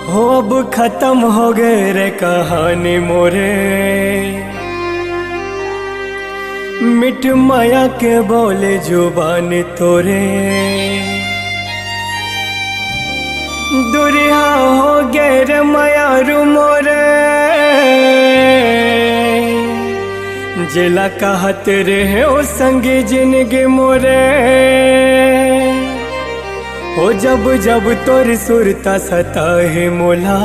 हो अब खत्म हो गए रे कहानी मोरे, मिट माया के बोले जुबान तोरे। दुरिया हो गए रे माया रू मोरे, जिला कहत रहे ओ संगी जिंदगी मोरे। हो जब जब तोर सुरता सता है मोला,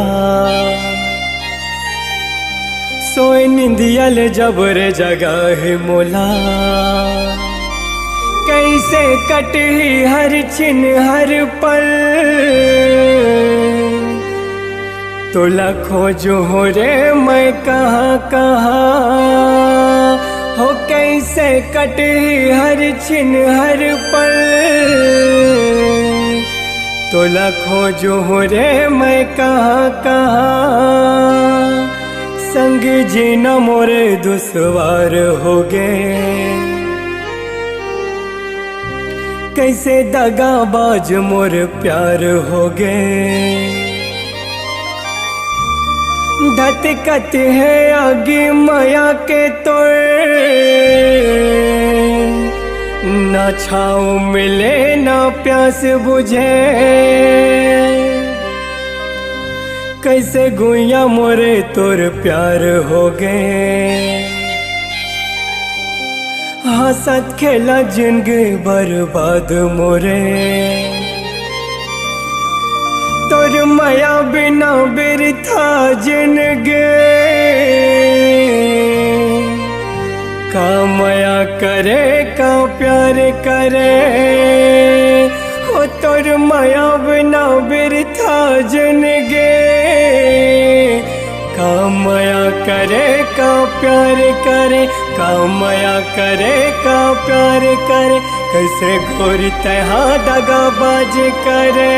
सोए निंदिया ले जब रे जगा है मोला। कैसे कटी हर छिन हर पल, तोला खोजो हो रे मैं कहाँ कहाँ। हो कैसे कटी हर छिन हर पल, तोला खोजो हो रे मैं कहाँ कहाँ। संग जीना मोरे दुश्वार हो गए, कैसे दगाबाज मोर प्यार हो गए। धतकत है आगे माया के तोड़, ना छाँव मिले ना प्यास बुझे। कैसे गुइया मोरे तोर प्यार हो गए, हंसत खेला जिंदगी बर्बाद मोरे। तोर माया बिना बिरथा जिंदगी, का माया करे का प्यार करे। हो तोर माया बिना बिरथा जिंदगी, का माया करे का प्यार करे। का माया करे का प्यार करे, कैसे घोरी तहा दगाबाज करे।